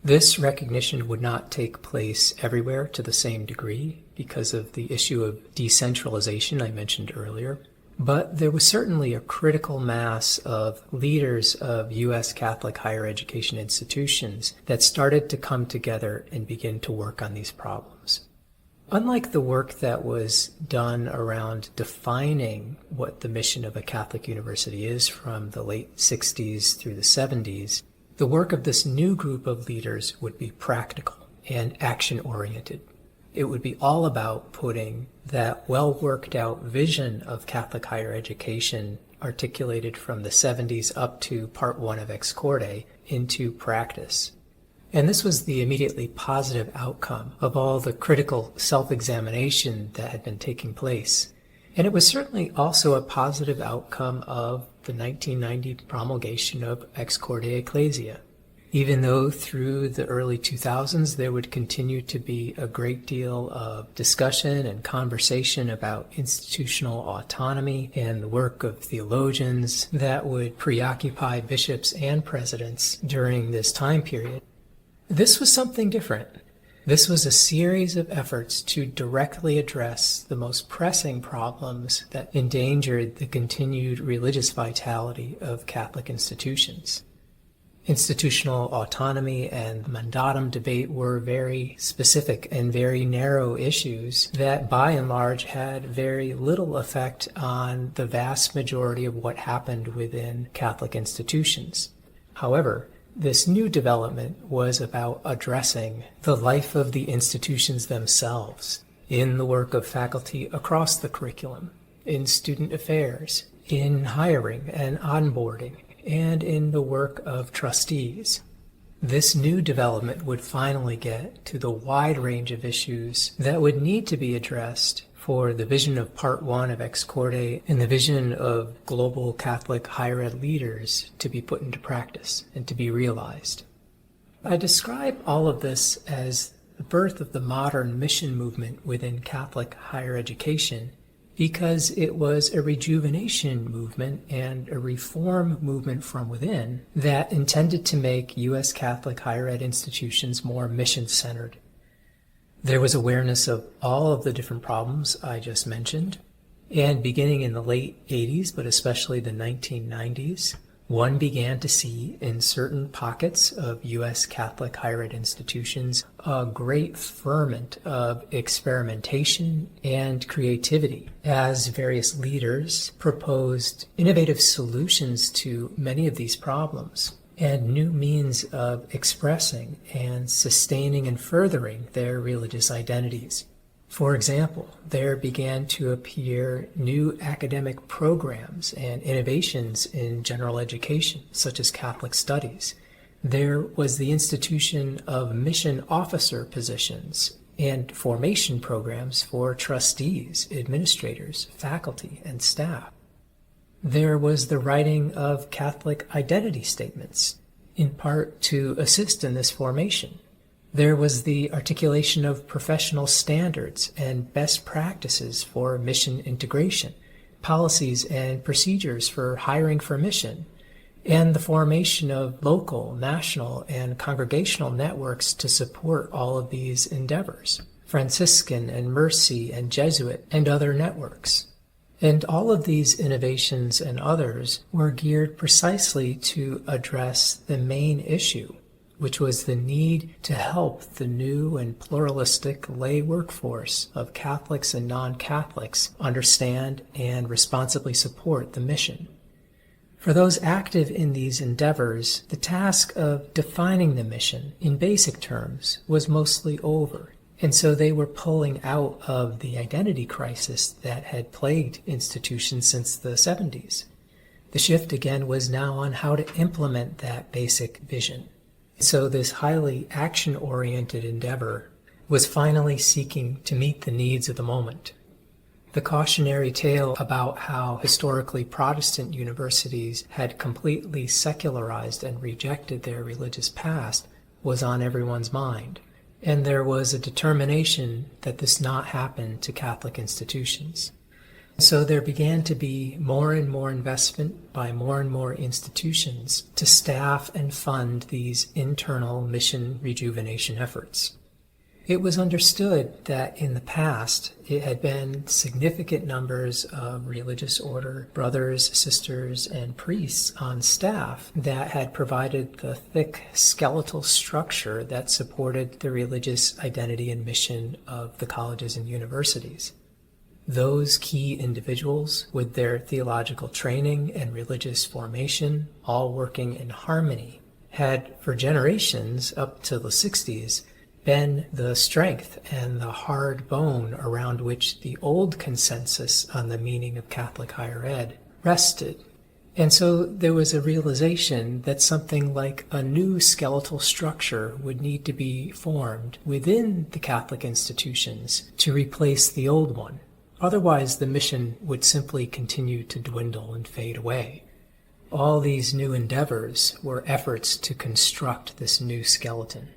This recognition would not take place everywhere to the same degree because of the issue of decentralization I mentioned earlier. But there was certainly a critical mass of leaders of U.S. Catholic higher education institutions that started to come together and begin to work on these problems. Unlike the work that was done around defining what the mission of a Catholic university is from the late 60s through the 70s, the work of this new group of leaders would be practical and action-oriented. It would be all about putting that well-worked-out vision of Catholic higher education articulated from the 70s up to Part 1 of Ex Corde into practice. And this was the immediately positive outcome of all the critical self-examination that had been taking place. And it was certainly also a positive outcome of the 1990 promulgation of Ex Corde Ecclesia. Even though through the early 2000s there would continue to be a great deal of discussion and conversation about institutional autonomy and the work of theologians that would preoccupy bishops and presidents during this time period, this was something different. This was a series of efforts to directly address the most pressing problems that endangered the continued religious vitality of Catholic institutions. Institutional autonomy and mandatum debate were very specific and very narrow issues that by and large had very little effect on the vast majority of what happened within Catholic institutions. However, this new development was about addressing the life of the institutions themselves in the work of faculty across the curriculum, in student affairs, in hiring and onboarding, and in the work of trustees. This new development would finally get to the wide range of issues that would need to be addressed for the vision of Part 1 of Ex Corde and the vision of global Catholic higher ed leaders to be put into practice and to be realized. I describe all of this as the birth of the modern mission movement within Catholic higher education because it was a rejuvenation movement and a reform movement from within that intended to make U.S. Catholic higher ed institutions more mission-centered. There was awareness of all of the different problems I just mentioned, and beginning in the late 80s, but especially the 1990s, one began to see in certain pockets of U.S. Catholic higher ed institutions a great ferment of experimentation and creativity as various leaders proposed innovative solutions to many of these problems and new means of expressing and sustaining and furthering their religious identities. For example, there began to appear new academic programs and innovations in general education, such as Catholic studies. There was the institution of mission officer positions and formation programs for trustees, administrators, faculty, and staff. There was the writing of Catholic identity statements, in part to assist in this formation. There was the articulation of professional standards and best practices for mission integration, policies and procedures for hiring for mission, and the formation of local, national, and congregational networks to support all of these endeavors, Franciscan and Mercy and Jesuit and other networks. And all of these innovations and others were geared precisely to address the main issue, which was the need to help the new and pluralistic lay workforce of Catholics and non-Catholics understand and responsibly support the mission. For those active in these endeavors, the task of defining the mission in basic terms was mostly over, and so they were pulling out of the identity crisis that had plagued institutions since the 70s. The shift again was now on how to implement that basic vision. So this highly action-oriented endeavor was finally seeking to meet the needs of the moment. The cautionary tale about how historically Protestant universities had completely secularized and rejected their religious past was on everyone's mind, and there was a determination that this not happen to Catholic institutions. So there began to be more and more investment by more and more institutions to staff and fund these internal mission rejuvenation efforts. It was understood that in the past it had been significant numbers of religious order brothers, sisters, and priests on staff that had provided the thick skeletal structure that supported the religious identity and mission of the colleges and universities. Those key individuals, with their theological training and religious formation, all working in harmony, had for generations up to the 60s been the strength and the hard bone around which the old consensus on the meaning of Catholic higher ed rested. And so there was a realization that something like a new skeletal structure would need to be formed within the Catholic institutions to replace the old one. Otherwise, the mission would simply continue to dwindle and fade away. All these new endeavors were efforts to construct this new skeleton.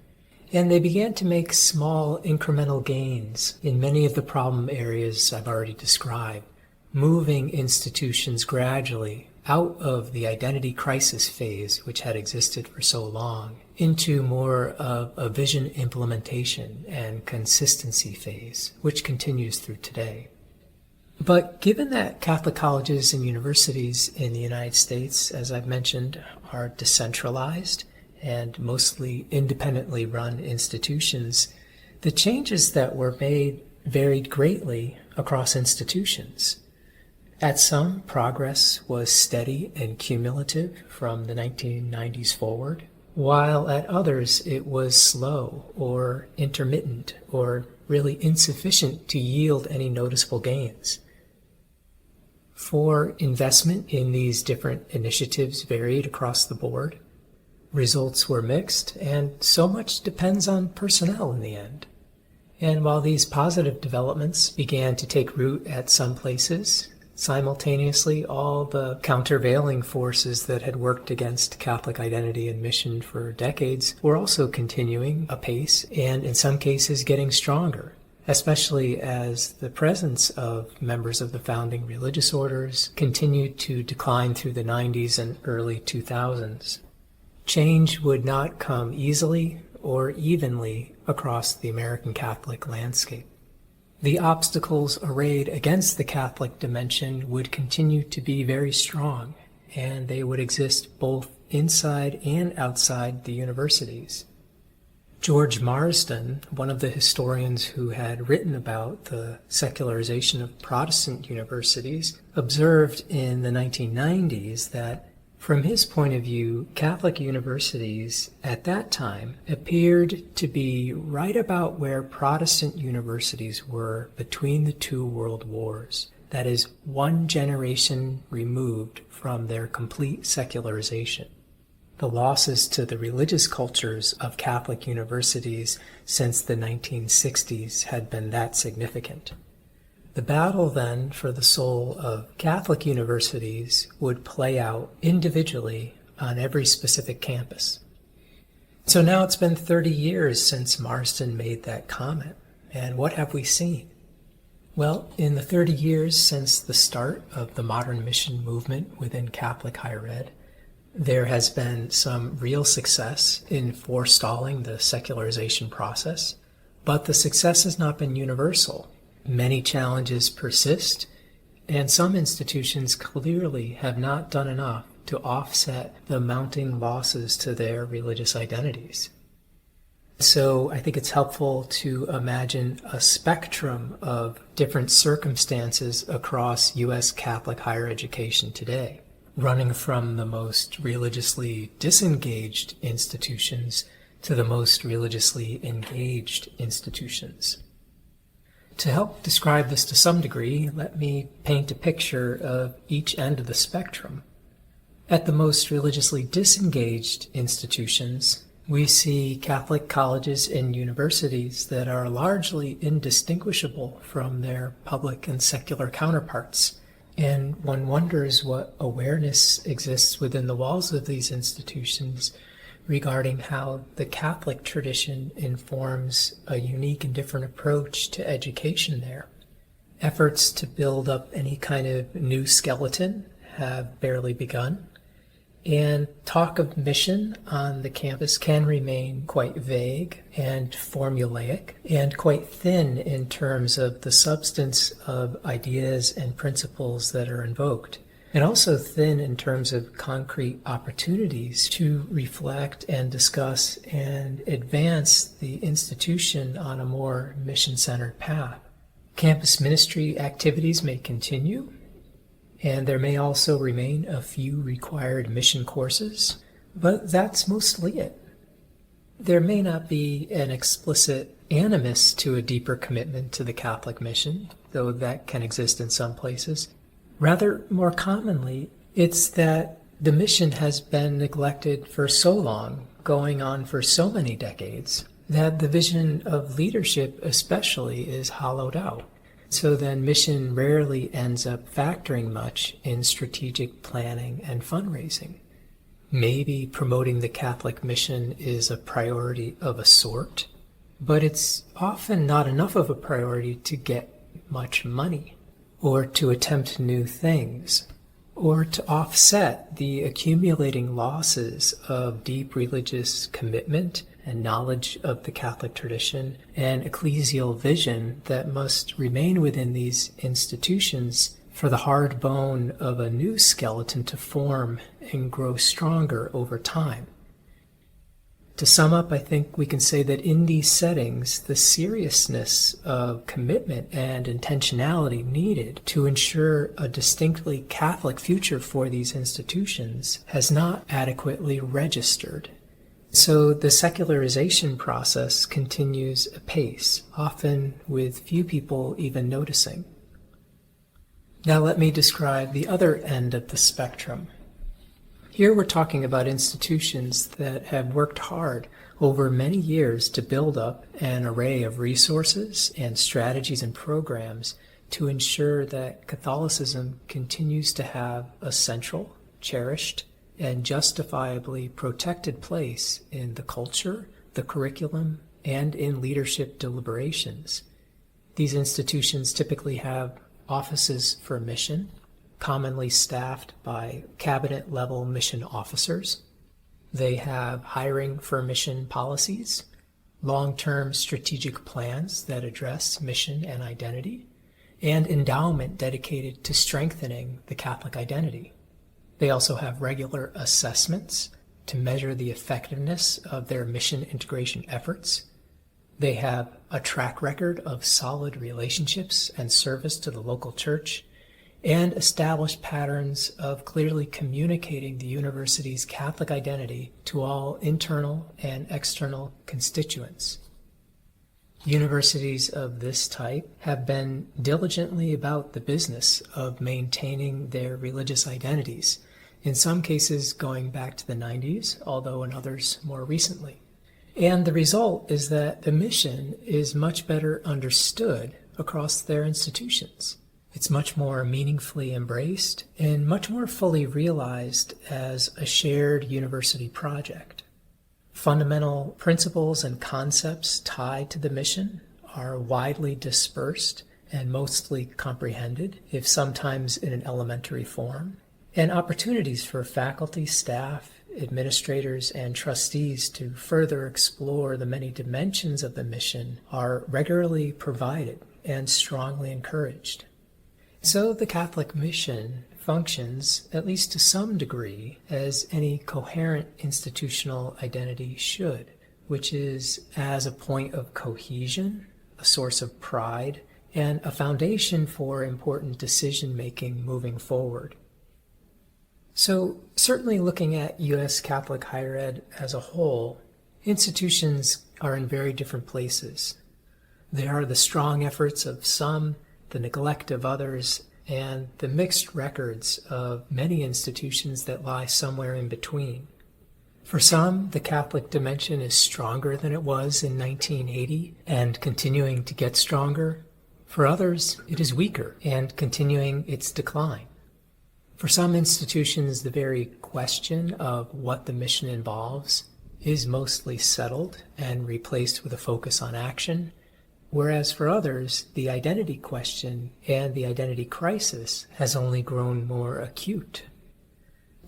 And they began to make small incremental gains in many of the problem areas I've already described, moving institutions gradually out of the identity crisis phase, which had existed for so long, into more of a vision implementation and consistency phase, which continues through today. But given that Catholic colleges and universities in the United States, as I've mentioned, are decentralized and mostly independently run institutions, the changes that were made varied greatly across institutions. At some, progress was steady and cumulative from the 1990s forward, while at others it was slow or intermittent or really insufficient to yield any noticeable gains. For investment in these different initiatives varied across the board. Results were mixed, and so much depends on personnel in the end. And while these positive developments began to take root at some places, Simultaneously, all the countervailing forces that had worked against Catholic identity and mission for decades were also continuing apace and in some cases getting stronger, especially as the presence of members of the founding religious orders continued to decline through the 90s and early 2000s. Change would not come easily or evenly across the American Catholic landscape. The obstacles arrayed against the Catholic dimension would continue to be very strong, and they would exist both inside and outside the universities. George Marsden, one of the historians who had written about the secularization of Protestant universities, observed in the 1990s that, from his point of view, Catholic universities at that time appeared to be right about where Protestant universities were between the two world wars. That is, one generation removed from their complete secularization. The losses to the religious cultures of Catholic universities since the 1960s had been that significant. The battle then for the soul of Catholic universities would play out individually on every specific campus. So now it's been 30 years since Marsden made that comment, and what have we seen? Well, in the 30 years since the start of the modern mission movement within Catholic higher ed, there has been some real success in forestalling the secularization process, but the success has not been universal. Many challenges persist, and some institutions clearly have not done enough to offset the mounting losses to their religious identities. So I think it's helpful to imagine a spectrum of different circumstances across U.S. Catholic higher education today, running from the most religiously disengaged institutions to the most religiously engaged institutions. To help describe this to some degree, let me paint a picture of each end of the spectrum. At the most religiously disengaged institutions, we see Catholic colleges and universities that are largely indistinguishable from their public and secular counterparts. And one wonders what awareness exists within the walls of these institutions regarding how the Catholic tradition informs a unique and different approach to education there. Efforts to build up any kind of new skeleton have barely begun, and talk of mission on the campus can remain quite vague and formulaic and quite thin in terms of the substance of ideas and principles that are invoked, and also thin in terms of concrete opportunities to reflect and discuss and advance the institution on a more mission-centered path. Campus ministry activities may continue, and there may also remain a few required mission courses, but that's mostly it. There may not be an explicit animus to a deeper commitment to the Catholic mission, though that can exist in some places. Rather, more commonly, it's that the mission has been neglected for so long, going on for so many decades, that the vision of leadership especially is hollowed out. So then mission rarely ends up factoring much in strategic planning and fundraising. Maybe promoting the Catholic mission is a priority of a sort, but it's often not enough of a priority to get much money, or to attempt new things, or to offset the accumulating losses of deep religious commitment and knowledge of the Catholic tradition and ecclesial vision that must remain within these institutions for the hard bone of a new skeleton to form and grow stronger over time. To sum up, I think we can say that in these settings, the seriousness of commitment and intentionality needed to ensure a distinctly Catholic future for these institutions has not adequately registered. So the secularization process continues apace, often with few people even noticing. Now let me describe the other end of the spectrum. Here we're talking about institutions that have worked hard over many years to build up an array of resources and strategies and programs to ensure that Catholicism continues to have a central, cherished, and justifiably protected place in the culture, the curriculum, and in leadership deliberations. These institutions typically have offices for mission, commonly staffed by cabinet-level mission officers. They have hiring for mission policies, long-term strategic plans that address mission and identity, and endowment dedicated to strengthening the Catholic identity. They also have regular assessments to measure the effectiveness of their mission integration efforts. They have a track record of solid relationships and service to the local church, and established patterns of clearly communicating the university's Catholic identity to all internal and external constituents. Universities of this type have been diligently about the business of maintaining their religious identities, in some cases going back to the 90s, although in others more recently. And the result is that the mission is much better understood across their institutions. It's much more meaningfully embraced and much more fully realized as a shared university project. Fundamental principles and concepts tied to the mission are widely dispersed and mostly comprehended, if sometimes in an elementary form, and opportunities for faculty, staff, administrators, and trustees to further explore the many dimensions of the mission are regularly provided and strongly encouraged. So the Catholic mission functions, at least to some degree, as any coherent institutional identity should, which is as a point of cohesion, a source of pride, and a foundation for important decision-making moving forward. So certainly looking at U.S. Catholic higher ed as a whole, institutions are in very different places. There are the strong efforts of some, the neglect of others, and the mixed records of many institutions that lie somewhere in between. For some, the Catholic dimension is stronger than it was in 1980 and continuing to get stronger. For others, it is weaker and continuing its decline. For some institutions, the very question of what the mission involves is mostly settled and replaced with a focus on action, whereas for others, the identity question and the identity crisis has only grown more acute.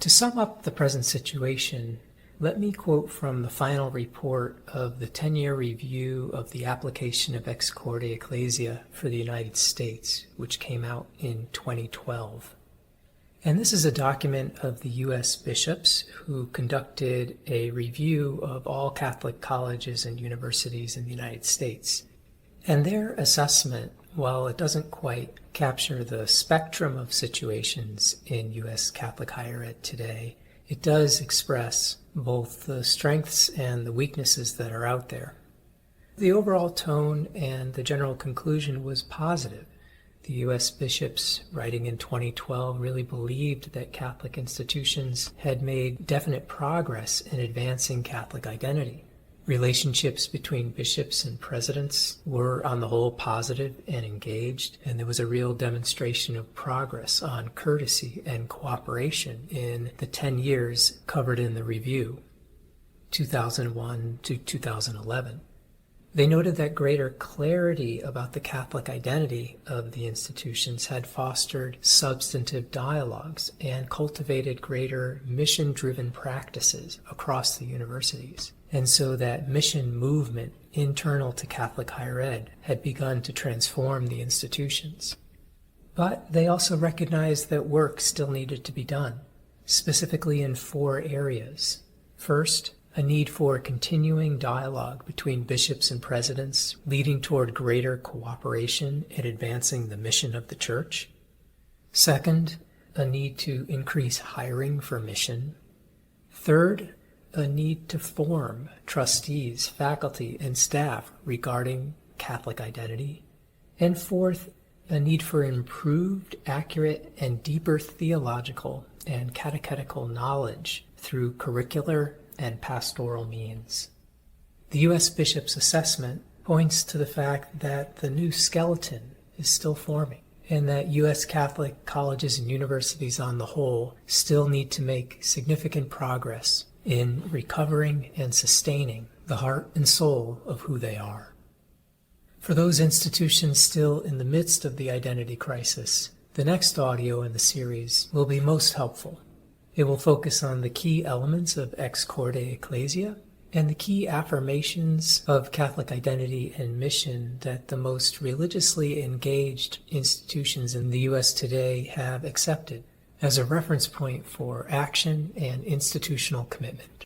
To sum up the present situation, let me quote from the final report of the 10-year review of the application of Ex Corde Ecclesia for the United States, which came out in 2012. And this is a document of the U.S. bishops who conducted a review of all Catholic colleges and universities in the United States. And their assessment, while it doesn't quite capture the spectrum of situations in U.S. Catholic higher ed today, it does express both the strengths and the weaknesses that are out there. The overall tone and the general conclusion was positive. The U.S. bishops, writing in 2012, really believed that Catholic institutions had made definite progress in advancing Catholic identity. Relationships between bishops and presidents were, on the whole, positive and engaged, and there was a real demonstration of progress on courtesy and cooperation in the 10 years covered in the review, 2001 to 2011. They noted that greater clarity about the Catholic identity of the institutions had fostered substantive dialogues and cultivated greater mission-driven practices across the universities. And so that mission movement internal to Catholic higher ed had begun to transform the institutions. But they also recognized that work still needed to be done, specifically in 4 areas. First, a need for continuing dialogue between bishops and presidents, leading toward greater cooperation in advancing the mission of the Church. Second, a need to increase hiring for mission. Third, a need to form trustees, faculty, and staff regarding Catholic identity. And fourth, a need for improved, accurate, and deeper theological and catechetical knowledge through curricular and pastoral means. The U.S. Bishop's assessment points to the fact that the new skeleton is still forming, and that U.S. Catholic colleges and universities on the whole still need to make significant progress in recovering and sustaining the heart and soul of who they are. For those institutions still in the midst of the identity crisis, the next audio in the series will be most helpful. It will focus on the key elements of Ex Corde Ecclesia and the key affirmations of Catholic identity and mission that the most religiously engaged institutions in the U.S. today have accepted as a reference point for action and institutional commitment.